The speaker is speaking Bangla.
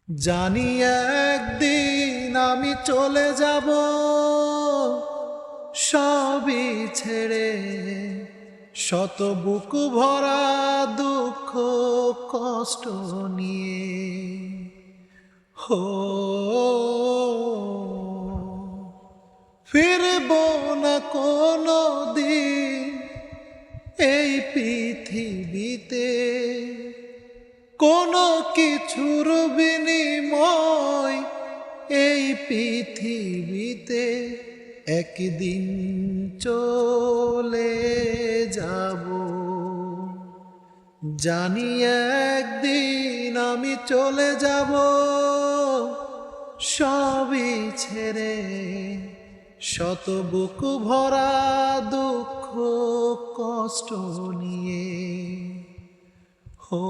জানি একদিন আমি চলে যাব সবই ছেড়ে, শত বুক ভরা দুঃখ কষ্ট নিয়ে। হো ফিরব না কোনো দিন এই পৃথিবীতে, কোনো কিছুর বিনিময় এই পৃথিবীতে একদিন চলে যাব। জানি একদিন আমি চলে যাব সবই ছেড়ে, শত বুক ভরা দুঃখ কষ্ট নিয়ে। হো